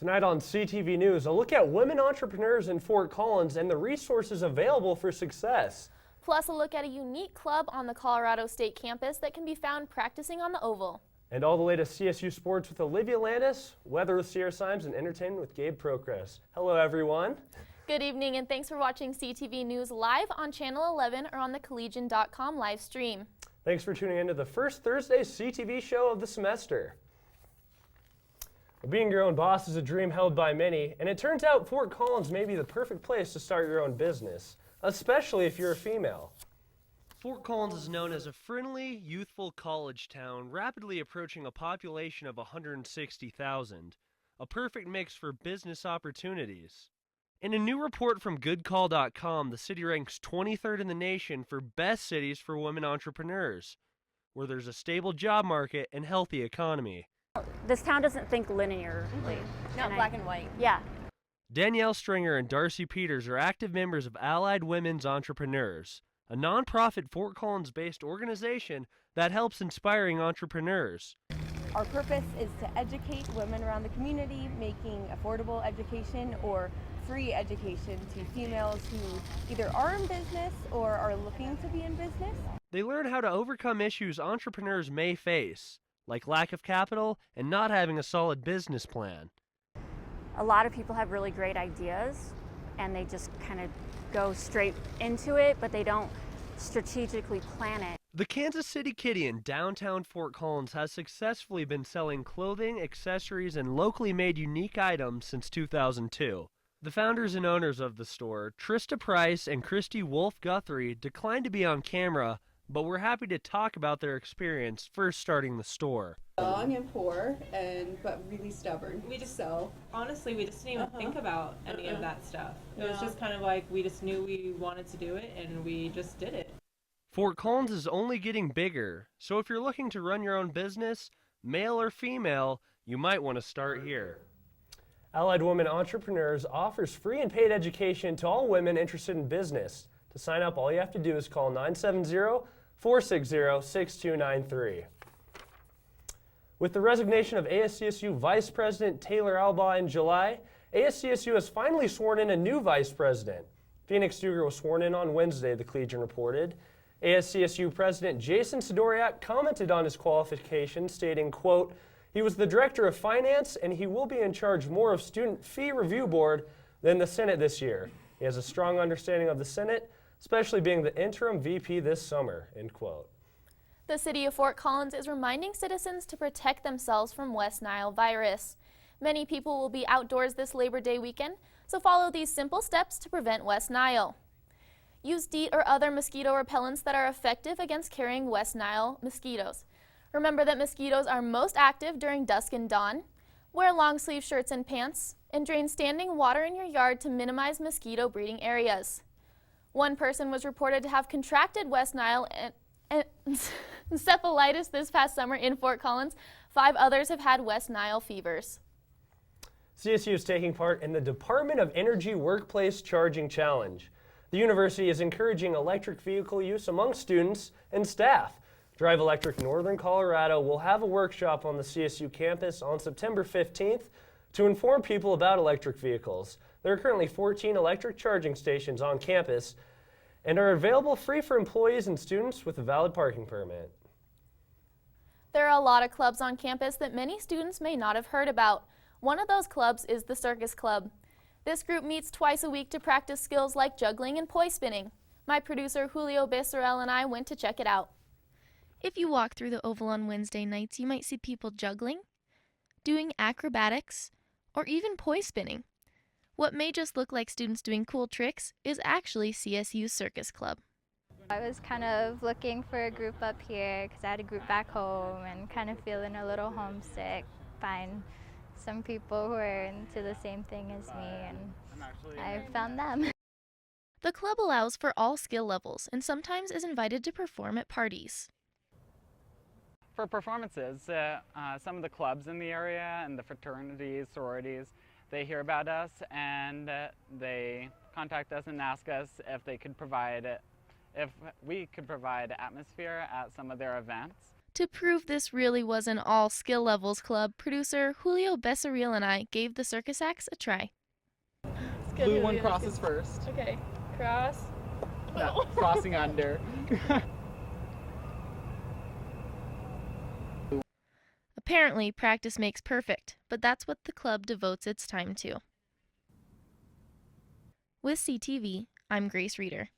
Tonight on CTV News, a look at women entrepreneurs in Fort Collins and the resources available for success. Plus a look at a unique club on the Colorado State campus that can be found practicing on the Oval. And all the latest CSU sports with Olivia Landis, weather with Sierra Symes, and entertainment with Gabe Procrest. Hello everyone. Good evening and thanks for watching CTV News live on Channel 11 or on the Collegian.com live stream. Thanks for tuning in to the first Thursday CTV show of the semester. Being your own boss is a dream held by many, and it turns out Fort Collins may be the perfect place to start your own business, especially if you're a female. Fort Collins is known as a friendly, youthful college town rapidly approaching a population of 160,000, a perfect mix for business opportunities. In a new report from goodcall.com, the city ranks 23rd in the nation for best cities for women entrepreneurs, where there's a stable job market and healthy economy. This town doesn't think linearly. Not black and white. Yeah. Danielle Stringer and Darcy Peters are active members of Allied Women's Entrepreneurs, a nonprofit Fort Collins-based organization that helps inspiring entrepreneurs. Our purpose is to educate women around the community, making affordable education or free education to females who either are in business or are looking to be in business. They learn how to overcome issues entrepreneurs may face, like lack of capital and not having a solid business plan. A lot of people have really great ideas and they just kind of go straight into it, but they don't strategically plan it. The Kansas City Kitty in downtown Fort Collins has successfully been selling clothing, accessories, and locally made unique items since 2002. The founders and owners of the store, Trista Price and Christy Wolf Guthrie, declined to be on camera, but we're happy to talk about their experience first starting the store. Young and poor, but really stubborn. Honestly, we just didn't even think about any of that stuff. It was just kind of like we just knew we wanted to do it and we just did it. Fort Collins is only getting bigger, so if you're looking to run your own business, male or female, you might want to start here. Allied Women Entrepreneurs offers free and paid education to all women interested in business. To sign up, all you have to do is call 970-460-6293. With the resignation of ASCSU Vice President Taylor Albaugh in July, ASCSU has finally sworn in a new vice president. Phoenix Duger was sworn in on Wednesday, the Collegian reported. ASCSU President Jason Sidoriak commented on his qualifications, stating, quote, "He was the Director of Finance and he will be in charge more of Student Fee Review Board than the Senate this year. He has a strong understanding of the Senate, especially being the interim VP this summer," end quote. The city of Fort Collins is reminding citizens to protect themselves from West Nile virus. Many people will be outdoors this Labor Day weekend, so follow these simple steps to prevent West Nile. Use DEET or other mosquito repellents that are effective against carrying West Nile mosquitoes. Remember that mosquitoes are most active during dusk and dawn. Wear long sleeve shirts and pants, and drain standing water in your yard to minimize mosquito breeding areas. One person was reported to have contracted West Nile and encephalitis this past summer in Fort Collins. 5 others have had West Nile fevers. CSU is taking part in the Department of Energy Workplace Charging Challenge. The university is encouraging electric vehicle use among students and staff. Drive Electric Northern Colorado will have a workshop on the CSU campus on September 15th to inform people about electric vehicles. There are currently 14 electric charging stations on campus and are available free for employees and students with a valid parking permit. There are a lot of clubs on campus that many students may not have heard about. One of those clubs is the Circus Club. This group meets twice a week to practice skills like juggling and poi spinning. My producer Julio Becerril and I went to check it out. If you walk through the Oval on Wednesday nights, you might see people juggling, doing acrobatics, or even poi spinning. What may just look like students doing cool tricks is actually CSU Circus Club. I was kind of looking for a group up here because I had a group back home and kind of feeling a little homesick. Find some people who are into the same thing as me, and I found them. The club allows for all skill levels and sometimes is invited to perform at parties. For performances, some of the clubs in the area and the fraternities, sororities, they hear about us and they contact us and ask us if we could provide atmosphere at some of their events. To prove this really was an all skill levels club, producer Julio Becerril and I gave the circus acts a try. Blue one crosses first. Okay, cross. No, crossing under. Apparently, practice makes perfect, but that's what the club devotes its time to. With CTV, I'm Grace Reeder.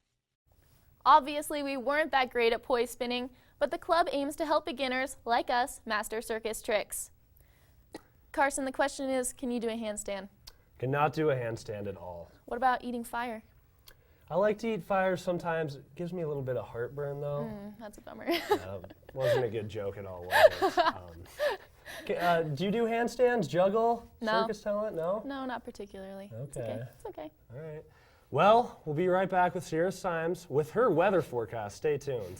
Obviously, we weren't that great at poise spinning, but the club aims to help beginners like us master circus tricks. Karsen, the question is, can you do a handstand? Cannot do a handstand at all. What about eating fire? I like to eat fire sometimes. It gives me a little bit of heartburn, though. That's a bummer. Wasn't a good joke at all, was it? Do you do handstands, juggle, No. circus talent? No? No, not particularly. It's Okay. okay. It's okay. All right. Well, we'll be right back with Sierra Symes with her weather forecast. Stay tuned.